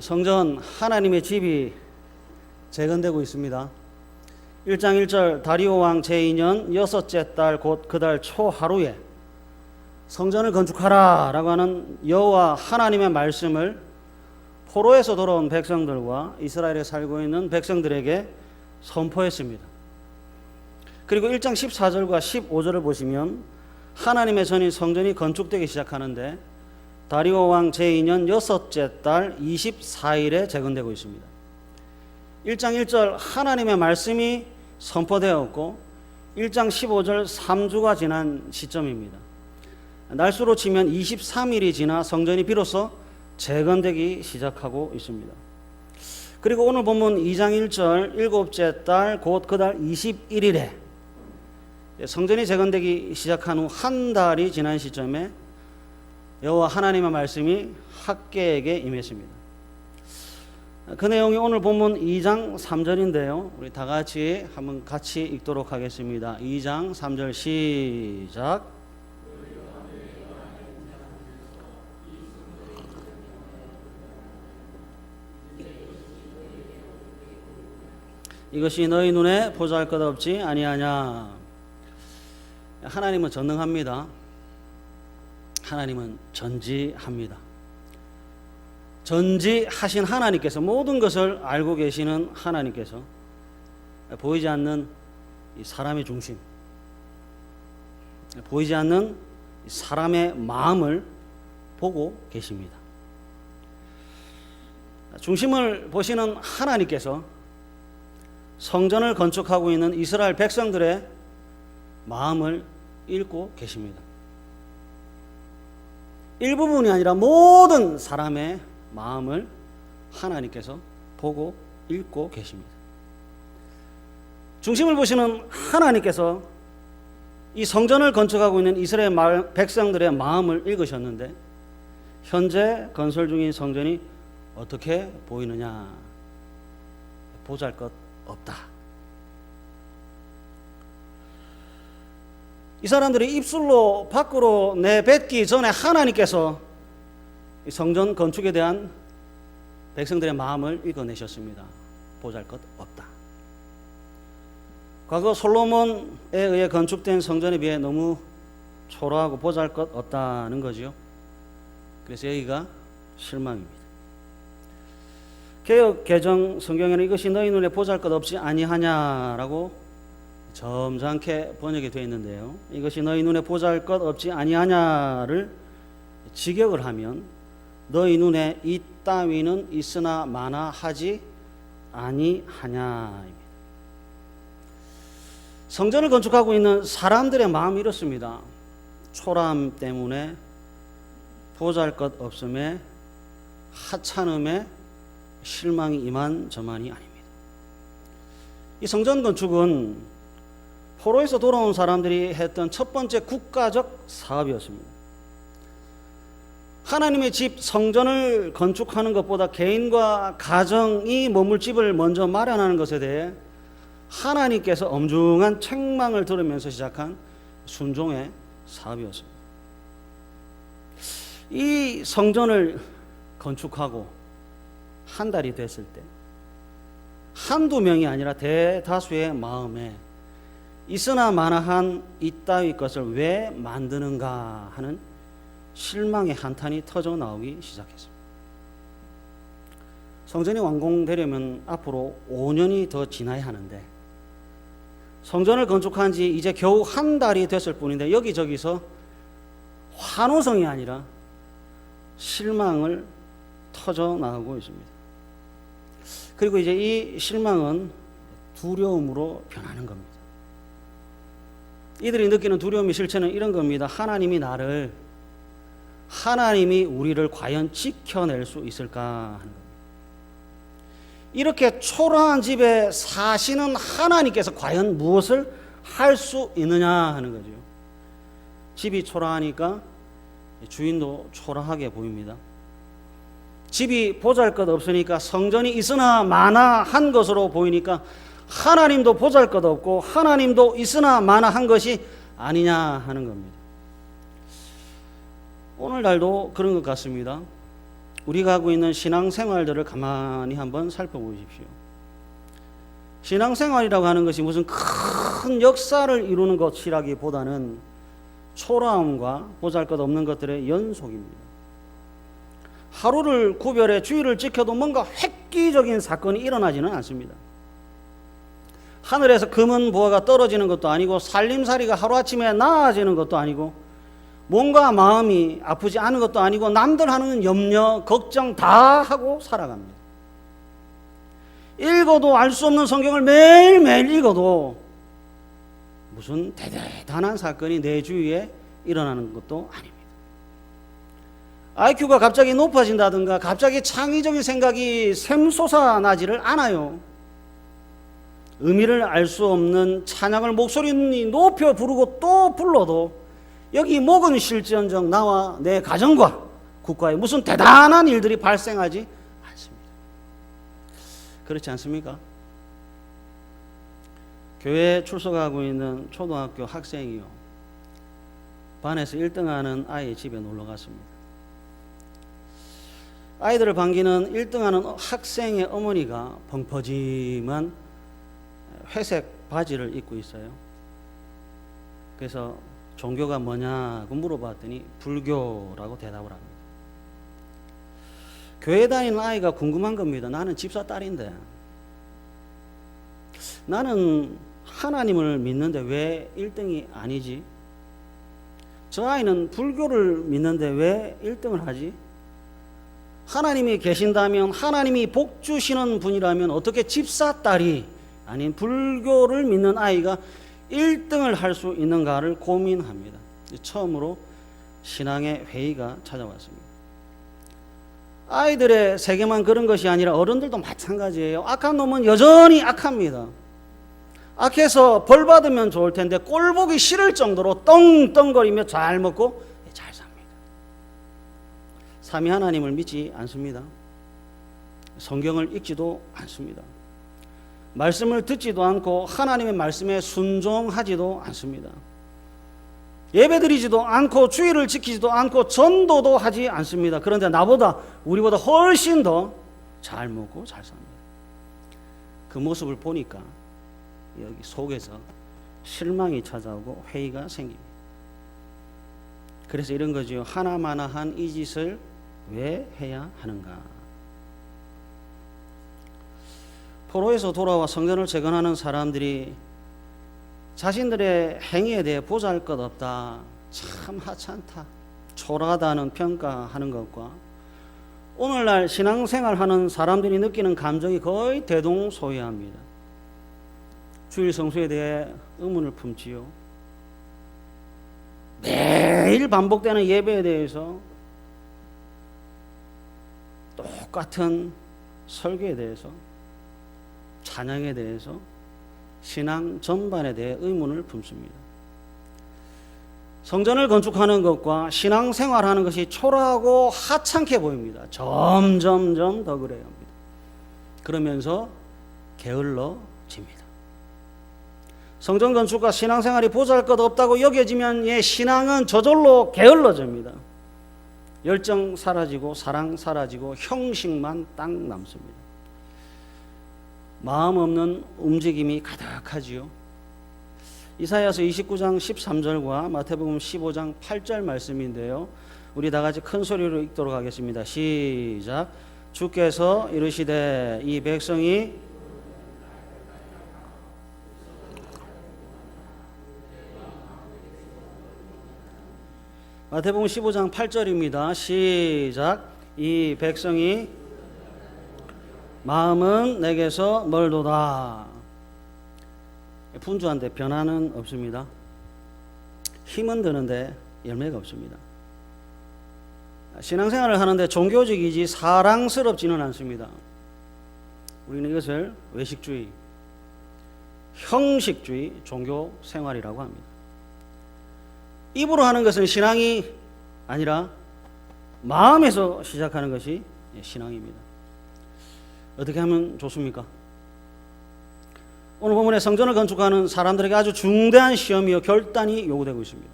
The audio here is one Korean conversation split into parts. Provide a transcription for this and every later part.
성전 하나님의 집이 재건되고 있습니다. 1장 1절 다리오 왕 제2년 여섯째 달 곧 그 달 초하루에 성전을 건축하라 라고 하는 여호와 하나님의 말씀을 포로에서 돌아온 백성들과 이스라엘에 살고 있는 백성들에게 선포했습니다. 그리고 1장 14절과 15절을 보시면 하나님의 전인 성전이 건축되기 시작하는데 다리오 왕 제2년 여섯째 달 24일에 재건되고 있습니다. 1장 1절 하나님의 말씀이 선포되었고 1장 15절 3주가 지난 시점입니다. 날수로 치면 23일이 지나 성전이 비로소 재건되기 시작하고 있습니다. 그리고 오늘 본문 2장 1절 일곱째 달 곧 그 달 21일에 성전이 재건되기 시작한 후 한 달이 지난 시점에 여호와 하나님의 말씀이 학개에게 임했습니다. 그 내용이 오늘 본문 2장 3절인데요. 우리 다 같이 한번 같이 읽도록 하겠습니다. 2장 3절 시작. 이것이 너희 눈에 보잘것없지 아니하냐. 하나님은 전능합니다. 하나님은 전지합니다. 전지하신 하나님께서 모든 것을 알고 계시는 하나님께서 보이지 않는 이 사람의 중심, 보이지 않는 사람의 마음을 보고 계십니다. 중심을 보시는 하나님께서 성전을 건축하고 있는 이스라엘 백성들의 마음을 읽고 계십니다. 일부분이 아니라 모든 사람의 마음을 하나님께서 보고 읽고 계십니다. 중심을 보시는 하나님께서 이 성전을 건축하고 있는 이스라엘 백성들의 마음을 읽으셨는데 현재 건설 중인 성전이 어떻게 보이느냐? 보잘것없다. 이 사람들이 입술로 밖으로 내뱉기 전에 하나님께서 이 성전 건축에 대한 백성들의 마음을 읽어내셨습니다. 보잘것없다. 과거 솔로몬에 의해 건축된 성전에 비해 너무 초라하고 보잘것없다는 거죠. 그래서 여기가 실망입니다. 개역 개정 성경에는 이것이 너희 눈에 보잘것없지 아니하냐라고 점잖게 번역이 되어 있는데요. 이것이 너희 눈에 보잘것없지 아니하냐를 직역을 하면 너희 눈에 이 따위는 있으나 마나 하지 아니하냐입니다. 성전을 건축하고 있는 사람들의 마음이 이렇습니다. 초라함 때문에 보잘것없음에 하찮음에 실망이 이만저만이 아닙니다. 이 성전 건축은 포로에서 돌아온 사람들이 했던 첫 번째 국가적 사업이었습니다. 하나님의 집 성전을 건축하는 것보다 개인과 가정이 머물 집을 먼저 마련하는 것에 대해 하나님께서 엄중한 책망을 들으면서 시작한 순종의 사업이었습니다. 이 성전을 건축하고 한 달이 됐을 때 한두 명이 아니라 대다수의 마음에 있으나 마나한 이따위 것을 왜 만드는가 하는 실망의 한탄이 터져 나오기 시작했습니다. 성전이 완공되려면 앞으로 5년이 더 지나야 하는데 성전을 건축한 지 이제 겨우 한 달이 됐을 뿐인데 여기저기서 환호성이 아니라 실망을 터져 나오고 있습니다. 그리고 이제 이 실망은 두려움으로 변하는 겁니다. 이들이 느끼는 두려움의 실체는 이런 겁니다. 하나님이 우리를 과연 지켜낼 수 있을까 하는 겁니다. 이렇게 초라한 집에 사시는 하나님께서 과연 무엇을 할 수 있느냐 하는 거죠. 집이 초라하니까 주인도 초라하게 보입니다. 집이 보잘것없으니까 성전이 있으나 마나한 것으로 보이니까 하나님도 보잘것없고 하나님도 있으나 마나한 것이 아니냐 하는 겁니다. 오늘날도 그런 것 같습니다. 우리가 하고 있는 신앙생활들을 가만히 한번 살펴보십시오. 신앙생활이라고 하는 것이 무슨 큰 역사를 이루는 것이라기보다는 초라함과 보잘것없는 것들의 연속입니다. 하루를 구별해 주일을 지켜도 뭔가 획기적인 사건이 일어나지는 않습니다. 하늘에서 금은 보화가 떨어지는 것도 아니고 살림살이가 하루아침에 나아지는 것도 아니고 뭔가 마음이 아프지 않은 것도 아니고 남들 하는 염려, 걱정 다 하고 살아갑니다. 읽어도 알 수 없는 성경을 매일매일 읽어도 무슨 대단한 사건이 내 주위에 일어나는 것도 아닙니다. IQ가 갑자기 높아진다든가 갑자기 창의적인 생각이 샘솟아나지를 않아요. 의미를 알 수 없는 찬양을 목소리 높여 부르고 또 불러도 여기 목은 실지언정 나와 내 가정과 국가에 무슨 대단한 일들이 발생하지 않습니다. 그렇지 않습니까? 교회에 출석하고 있는 초등학교 학생이요, 반에서 1등하는 아이의 집에 놀러 갔습니다. 아이들을 반기는 1등하는 학생의 어머니가 펑퍼짐한 회색 바지를 입고 있어요. 그래서 종교가 뭐냐고 물어봤더니 불교라고 대답을 합니다. 교회 다니는 아이가 궁금한 겁니다. 나는 집사 딸인데 나는 하나님을 믿는데 왜 1등이 아니지? 저 아이는 불교를 믿는데 왜 1등을 하지? 하나님이 계신다면, 하나님이 복 주시는 분이라면 어떻게 집사 딸이 아닌 불교를 믿는 아이가 1등을 할 수 있는가를 고민합니다. 처음으로 신앙의 회의가 찾아왔습니다. 아이들의 세계만 그런 것이 아니라 어른들도 마찬가지예요. 악한 놈은 여전히 악합니다. 악해서 벌 받으면 좋을 텐데 꼴 보기 싫을 정도로 떵떵거리며 잘 먹고 잘 삽니다. 삼위 하나님을 믿지 않습니다. 성경을 읽지도 않습니다. 말씀을 듣지도 않고 하나님의 말씀에 순종하지도 않습니다. 예배드리지도 않고 주일을 지키지도 않고 전도도 하지 않습니다. 그런데 나보다 우리보다 훨씬 더 잘 먹고 잘 삽니다. 그 모습을 보니까 여기 속에서 실망이 찾아오고 회의가 생깁니다. 그래서 이런 거죠. 하나마나한 이 짓을 왜 해야 하는가? 포로에서 돌아와 성전을 재건하는 사람들이 자신들의 행위에 대해 보잘것없다, 참 하찮다, 초라하다는 평가하는 것과 오늘날 신앙생활하는 사람들이 느끼는 감정이 거의 대동소이합니다. 주일 성수에 대해 의문을 품지요. 매일 반복되는 예배에 대해서, 똑같은 설교에 대해서, 찬양에 대해서, 신앙 전반에 대해 의문을 품습니다. 성전을 건축하는 것과 신앙생활하는 것이 초라하고 하찮게 보입니다. 점점점 더 그래요. 그러면서 게을러집니다. 성전 건축과 신앙생활이 보잘것없다고 여겨지면 신앙은 저절로 게을러집니다. 열정 사라지고 사랑 사라지고 형식만 딱 남습니다. 마음 없는 움직임이 가득하지요. 이사야서 29장 13절과 마태복음 15장 8절 말씀인데요, 우리 다 같이 큰 소리로 읽도록 하겠습니다. 시작. 주께서 이르시되 이 백성이 마태복음 15장 8절입니다. 시작. 이 백성이 마음은 내게서 멀도다. 분주한데 변화는 없습니다. 힘은 드는데 열매가 없습니다. 신앙생활을 하는데 종교적이지 사랑스럽지는 않습니다. 우리는 이것을 외식주의, 형식주의 종교생활이라고 합니다. 입으로 하는 것은 신앙이 아니라 마음에서 시작하는 것이 신앙입니다. 어떻게 하면 좋습니까? 오늘 본문에 성전을 건축하는 사람들에게 아주 중대한 시험이요 결단이 요구되고 있습니다.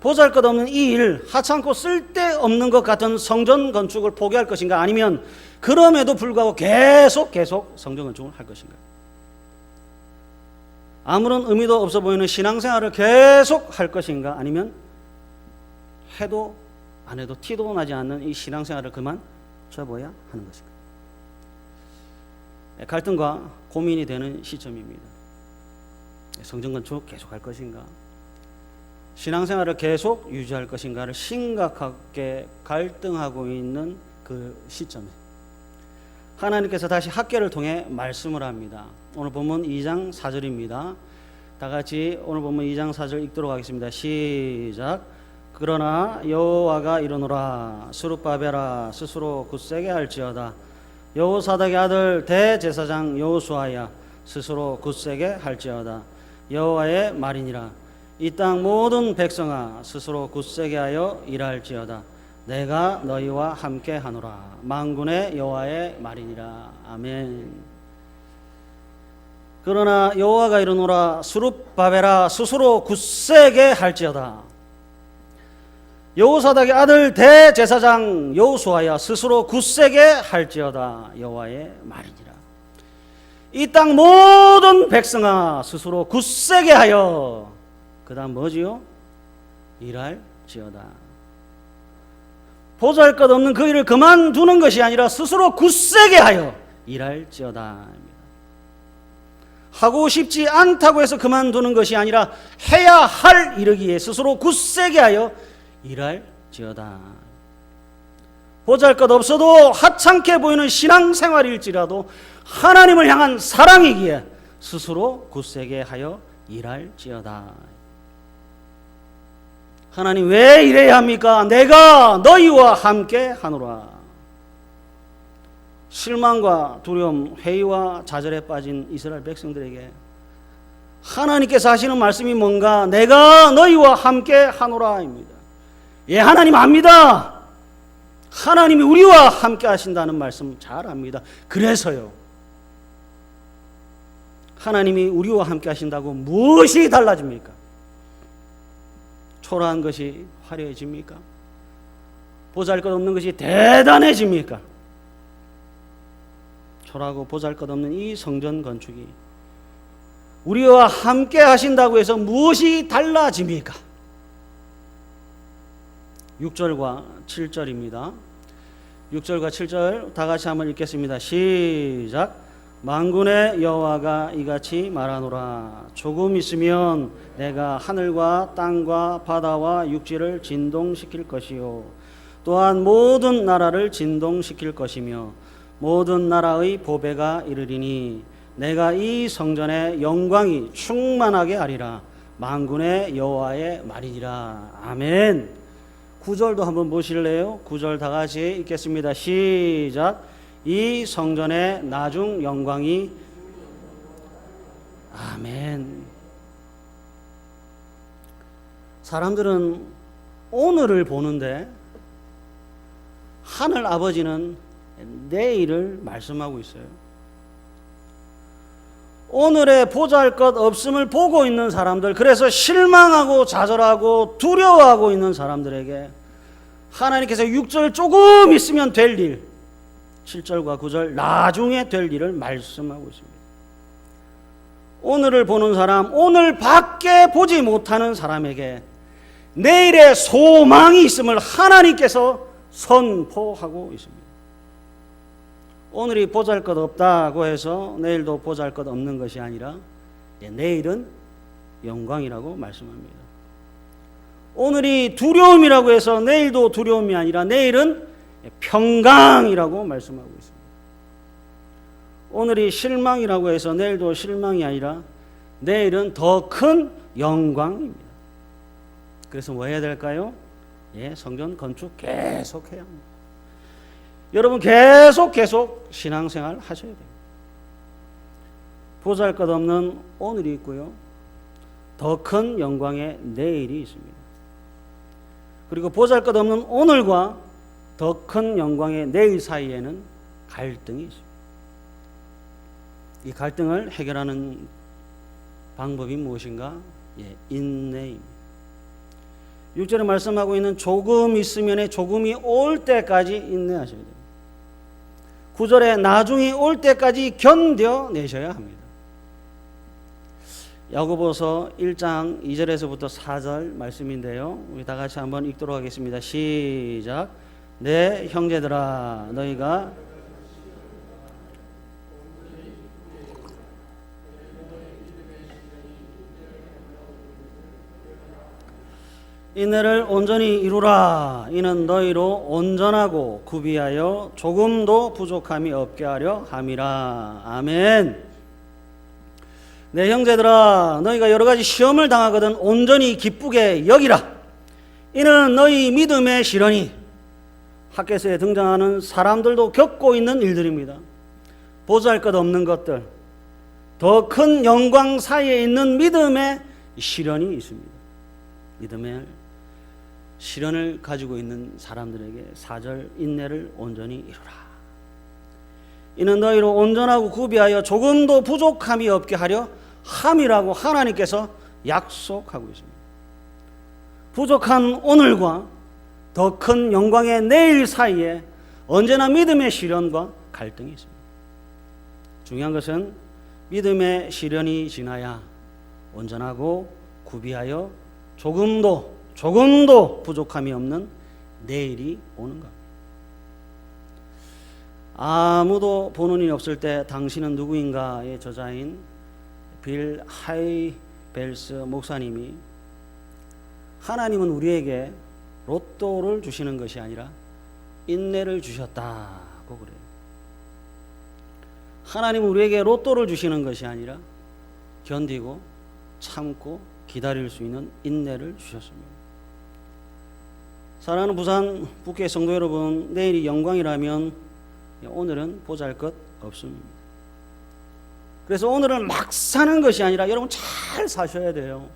보잘것없는 이 일, 하찮고 쓸데없는 것 같은 성전 건축을 포기할 것인가, 아니면 그럼에도 불구하고 계속 성전 건축을 할 것인가? 아무런 의미도 없어 보이는 신앙생활을 계속 할 것인가, 아니면 해도 안 해도 티도 나지 않는 이 신앙생활을 그만 접어야 하는 것인가? 갈등과 고민이 되는 시점입니다. 성전 건축 계속 할 것인가, 신앙생활을 계속 유지할 것인가를 심각하게 갈등하고 있는 그 시점에 하나님께서 다시 학계를 통해 말씀을 합니다. 오늘 본문 2장 4절입니다. 다 같이 오늘 본문 2장 4절 읽도록 하겠습니다. 시작. 그러나 여호와가 이르노라. 스룹바벨아 스스로 굳세게 할지어다. 여호사닥의 아들 대제사장 여호수아야 스스로 굳세게 할지어다. 여호와의 말이니라. 이 땅 모든 백성아 스스로 굳세게 하여 일할지어다. 내가 너희와 함께 하노라. 만군의 여호와의 말이니라. 아멘. 그러나 여호와가 이르노라. 스룹바벨아 스스로 굳세게 할지어다. 여호사닥의 아들 대제사장 여호수아야 스스로 굳세게 할지어다. 여호와의 말이니라. 이 땅 모든 백성아 스스로 굳세게 하여, 그 다음 뭐지요? 일할지어다. 보잘것없는 그 일을 그만두는 것이 아니라 스스로 굳세게 하여 일할지어다. 하고 싶지 않다고 해서 그만두는 것이 아니라 해야 할 이르기에 스스로 굳세게 하여 일할지어다. 보잘것없어도 하찮게 보이는 신앙생활일지라도 하나님을 향한 사랑이기에 스스로 굳세게 하여 일할지어다. 하나님 왜 이래야 합니까? 내가 너희와 함께 하노라. 실망과 두려움, 회의와 좌절에 빠진 이스라엘 백성들에게 하나님께서 하시는 말씀이 뭔가? 내가 너희와 함께 하노라입니다. 예, 하나님 압니다. 하나님이 우리와 함께 하신다는 말씀 잘 압니다. 그래서요, 하나님이 우리와 함께 하신다고 무엇이 달라집니까? 초라한 것이 화려해집니까? 보잘것없는 것이 대단해집니까? 초라하고 보잘것없는 이 성전 건축이 우리와 함께 하신다고 해서 무엇이 달라집니까? 6절과 7절입니다. 6절과 7절 다 같이 한번 읽겠습니다. 시작. 만군의 여호와가 이같이 말하노라. 조금 있으면 내가 하늘과 땅과 바다와 육지를 진동시킬 것이요 또한 모든 나라를 진동시킬 것이며 모든 나라의 보배가 이르리니 내가 이 성전의 영광이 충만하게 하리라. 만군의 여호와의 말이니라. 아멘. 9절도 한번 보실래요? 9절 다 같이 읽겠습니다. 시작. 이 성전의 나중 영광이, 아멘. 사람들은 오늘을 보는데 하늘 아버지는 내일을 말씀하고 있어요. 오늘의 보잘것 없음을 보고 있는 사람들, 그래서 실망하고 좌절하고 두려워하고 있는 사람들에게 하나님께서 6절 조금 있으면 될 일, 7절과 9절 나중에 될 일을 말씀하고 있습니다. 오늘을 보는 사람, 오늘 밖에 보지 못하는 사람에게 내일의 소망이 있음을 하나님께서 선포하고 있습니다. 오늘이 보잘것없다고 해서 내일도 보잘것없는 것이 아니라 내일은 영광이라고 말씀합니다. 오늘이 두려움이라고 해서 내일도 두려움이 아니라 내일은 평강이라고 말씀하고 있습니다. 오늘이 실망이라고 해서 내일도 실망이 아니라 내일은 더 큰 영광입니다. 그래서 뭐 해야 될까요? 예, 성전 건축 계속 해야 합니다. 여러분 계속 신앙생활 하셔야 돼요. 보잘것없는 오늘이 있고요, 더 큰 영광의 내일이 있습니다. 그리고 보잘것없는 오늘과 더 큰 영광의 내일 사이에는 갈등이 있습니다. 이 갈등을 해결하는 방법이 무엇인가? 예, 인내입니다. 6절에 말씀하고 있는 조금 있으면에 조금이 올 때까지 인내하셔야 됩니다. 9절에 나중이 올 때까지 견뎌내셔야 합니다. 야고보서 1장 2절에서부터 4절 말씀인데요. 우리 다 같이 한번 읽도록 하겠습니다. 시작. 내 형제들아 너희가 인내를 온전히 이루라. 이는 너희로 온전하고 구비하여 조금도 부족함이 없게 하려 함이라. 아멘. 내 형제들아 너희가 여러 가지 시험을 당하거든 온전히 기쁘게 여기라. 이는 너희 믿음의 실현이 학개서에 등장하는 사람들도 겪고 있는 일들입니다. 보잘것없는 것들, 더 큰 영광 사이에 있는 믿음의 실현이 있습니다. 믿음의 실현을 가지고 있는 사람들에게 4절 인내를 온전히 이루라. 이는 너희로 온전하고 구비하여 조금도 부족함이 없게 하려 함이라고 하나님께서 약속하고 있습니다. 부족한 오늘과 더 큰 영광의 내일 사이에 언제나 믿음의 실현과 갈등이 있습니다. 중요한 것은 믿음의 실현이 지나야 온전하고 구비하여 조금도 부족함이 없는 내일이 오는 것. 아무도 보는 일이 없을 때 당신은 누구인가의 저자인 빌 하이벨스 목사님이 하나님은 우리에게 로또를 주시는 것이 아니라 인내를 주셨다고 그래요. 하나님은 우리에게 로또를 주시는 것이 아니라 견디고 참고 기다릴 수 있는 인내를 주셨습니다. 사랑하는 부산 북교회 성도 여러분, 내일이 영광이라면 오늘은 보잘것 없습니다. 그래서 오늘은 막 사는 것이 아니라 여러분 잘 사셔야 돼요.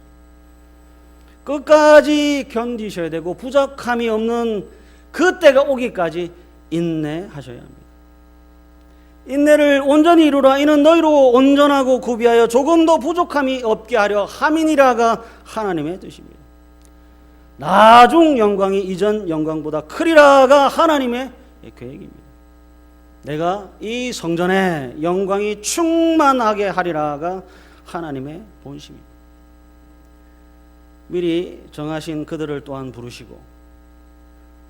끝까지 견디셔야 되고 부족함이 없는 그때가 오기까지 인내하셔야 합니다. 인내를 온전히 이루라. 이는 너희로 온전하고 구비하여 조금도 부족함이 없게 하려 함이니라가 하나님의 뜻입니다. 나중 영광이 이전 영광보다 크리라가 하나님의 계획입니다. 내가 이 성전에 영광이 충만하게 하리라가 하나님의 본심입니다. 미리 정하신 그들을 또한 부르시고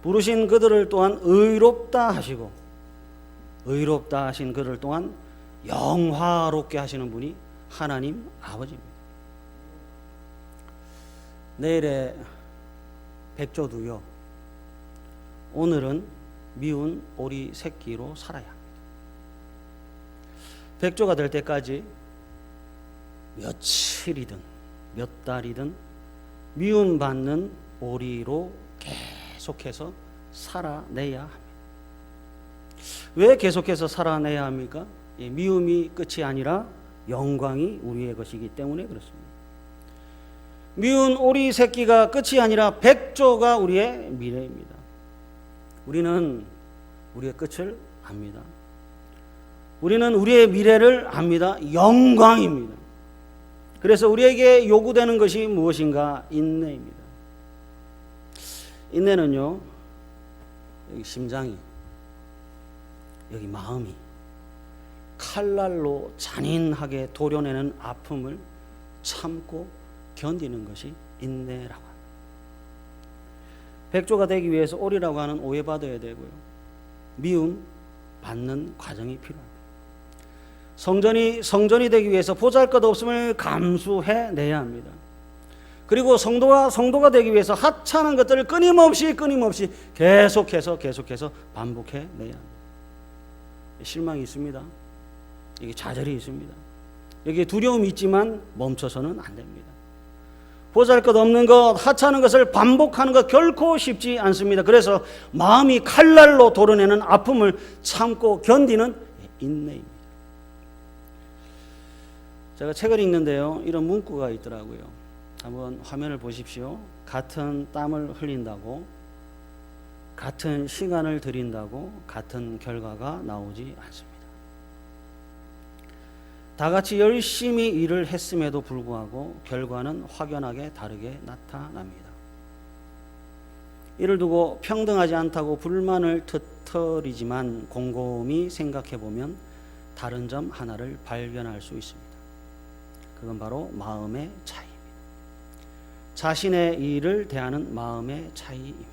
부르신 그들을 또한 의롭다 하시고 의롭다 하신 그를 또한 영화롭게 하시는 분이 하나님 아버지입니다. 내일의 백조도요, 오늘은 미운 오리 새끼로 살아야 합니다. 백조가 될 때까지 며칠이든 몇 달이든 미움받는 오리로 계속해서 살아내야 합니다. 왜 계속해서 살아내야 합니까? 미움이 끝이 아니라 영광이 우리의 것이기 때문에 그렇습니다. 미운 오리 새끼가 끝이 아니라 백조가 우리의 미래입니다. 우리는 우리의 끝을 압니다. 우리는 우리의 미래를 압니다. 영광입니다. 그래서 우리에게 요구되는 것이 무엇인가? 인내입니다. 인내는요, 여기 심장이, 여기 마음이 칼날로 잔인하게 도려내는 아픔을 참고 견디는 것이 인내라고 합니다. 백조가 되기 위해서 오리라고 하는 오해받아야 되고요, 미움 받는 과정이 필요합니다. 성전이 되기 위해서 보잘것없음을 감수해내야 합니다. 그리고 성도가 되기 위해서 하찮은 것들을 끊임없이 계속해서 반복해내야 합니다. 실망이 있습니다. 여기 좌절이 있습니다. 여기에 두려움이 있지만 멈춰서는 안 됩니다. 보잘것없는 것, 하찮은 것을 반복하는 것 결코 쉽지 않습니다. 그래서 마음이 칼날로 도려내는 아픔을 참고 견디는 인내입니다. 제가 책을 읽는데요, 이런 문구가 있더라고요. 한번 화면을 보십시오. 같은 땀을 흘린다고, 같은 시간을 들인다고 같은 결과가 나오지 않습니다. 다 같이 열심히 일을 했음에도 불구하고 결과는 확연하게 다르게 나타납니다. 이를 두고 평등하지 않다고 불만을 터뜨리지만 곰곰이 생각해보면 다른 점 하나를 발견할 수 있습니다. 그건 바로 마음의 차이입니다. 자신의 일을 대하는 마음의 차이입니다.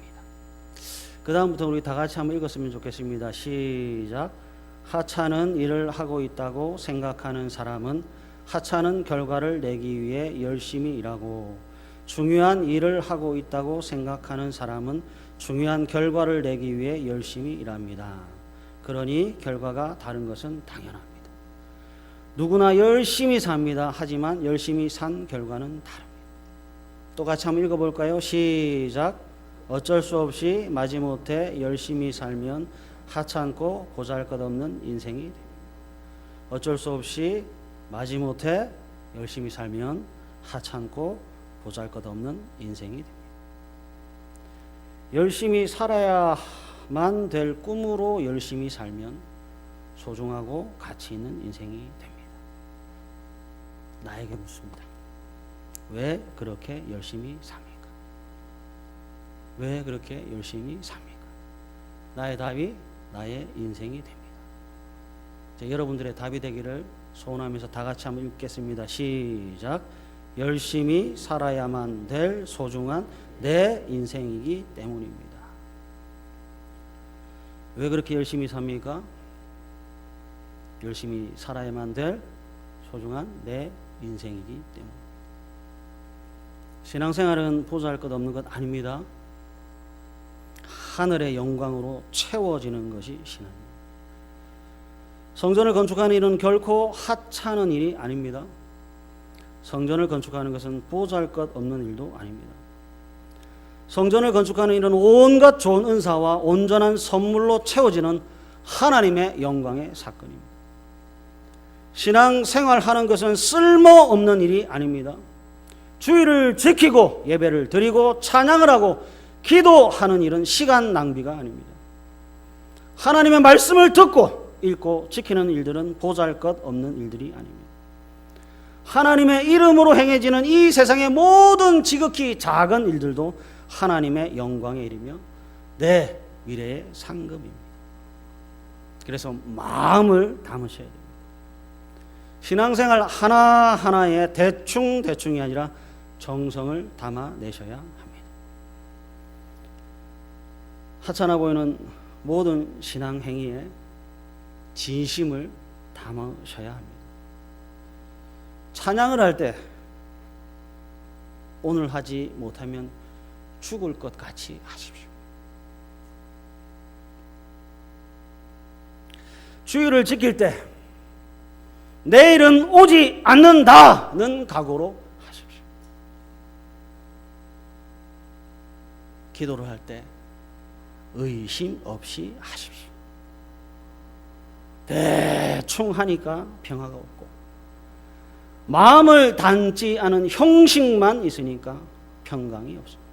그 다음부터 우리 다 같이 한번 읽었으면 좋겠습니다. 시작. 하찮은 일을 하고 있다고 생각하는 사람은 하찮은 결과를 내기 위해 열심히 일하고, 중요한 일을 하고 있다고 생각하는 사람은 중요한 결과를 내기 위해 열심히 일합니다. 그러니 결과가 다른 것은 당연합니다. 누구나 열심히 삽니다. 하지만 열심히 산 결과는 다릅니다. 똑같이 한번 읽어볼까요? 시작. 어쩔 수 없이 마지못해 열심히 살면 하찮고 보잘것없는 인생이 됩니다. 어쩔 수 없이 마지못해 열심히 살면 하찮고 보잘것없는 인생이 됩니다. 열심히 살아야만 될 꿈으로 열심히 살면 소중하고 가치 있는 인생이 됩니다. 나에게 묻습니다. 왜 그렇게 열심히 삽니까? 왜 그렇게 열심히 삽니까? 나의 답이 나의 인생이 됩니다. 여러분들의 답이 되기를 소원하면서 다 같이 한번 읽겠습니다. 시작. 열심히 살아야만 될 소중한 내 인생이기 때문입니다. 왜 그렇게 열심히 삽니까? 열심히 살아야만 될 소중한 내 인생이기 때문에. 신앙생활은 보잘것없는 것 아닙니다. 하늘의 영광으로 채워지는 것이 신앙입니다. 성전을 건축하는 일은 결코 하찮은 일이 아닙니다. 성전을 건축하는 것은 보잘것없는 일도 아닙니다. 성전을 건축하는 일은 온갖 좋은 은사와 온전한 선물로 채워지는 하나님의 영광의 사건입니다. 신앙생활하는 것은 쓸모없는 일이 아닙니다. 주의를 지키고 예배를 드리고 찬양을 하고 기도하는 일은 시간 낭비가 아닙니다. 하나님의 말씀을 듣고 읽고 지키는 일들은 보잘것없는 일들이 아닙니다. 하나님의 이름으로 행해지는 이 세상의 모든 지극히 작은 일들도 하나님의 영광의 일이며 내 미래의 상급입니다. 그래서 마음을 담으셔야 됩니다. 신앙생활 하나하나에 대충이 아니라 정성을 담아내셔야 합니다. 하찮아 보이는 모든 신앙 행위에 진심을 담으셔야 합니다. 찬양을 할 때 오늘 하지 못하면 죽을 것 같이 하십시오. 주의를 지킬 때 내일은 오지 않는다는 각오로 하십시오. 기도를 할 때 의심 없이 하십시오. 대충 하니까 평화가 없고 마음을 담지 않은 형식만 있으니까 평강이 없습니다.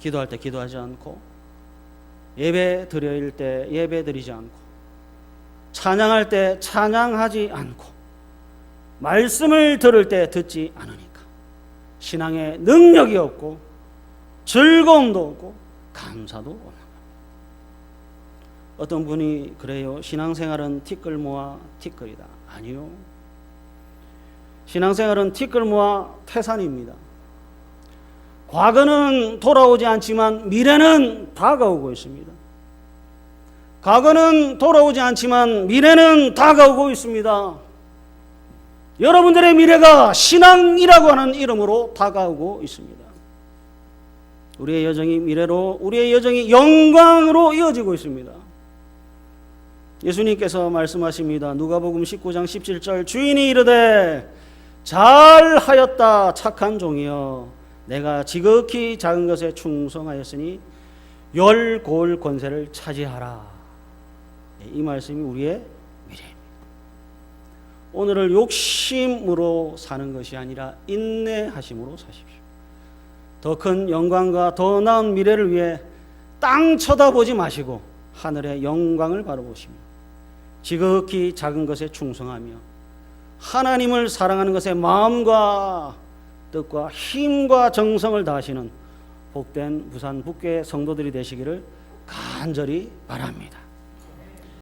기도할 때 기도하지 않고 예배 드릴 때 예배 드리지 않고 찬양할 때 찬양하지 않고 말씀을 들을 때 듣지 않으니까 신앙에 능력이 없고 즐거움도 없고 감사도 없는 겁니다. 어떤 분이 그래요. 신앙생활은 티끌모아 티끌이다. 아니요. 신앙생활은 티끌모아 태산입니다. 과거는 돌아오지 않지만 미래는 다가오고 있습니다. 과거는 돌아오지 않지만 미래는 다가오고 있습니다. 여러분들의 미래가 신앙이라고 하는 이름으로 다가오고 있습니다. 우리의 여정이 미래로, 우리의 여정이 영광으로 이어지고 있습니다. 예수님께서 말씀하십니다. 누가복음 19장 17절 주인이 이르되 잘하였다 착한 종이여 내가 지극히 작은 것에 충성하였으니 열골 권세를 차지하라. 이 말씀이 우리의 미래입니다. 오늘을 욕심으로 사는 것이 아니라 인내하심으로 사십시오. 더 큰 영광과 더 나은 미래를 위해 땅 쳐다보지 마시고 하늘의 영광을 바라보시며 지극히 작은 것에 충성하며 하나님을 사랑하는 것에 마음과 뜻과 힘과 정성을 다하시는 복된 부산 북교의 성도들이 되시기를 간절히 바랍니다.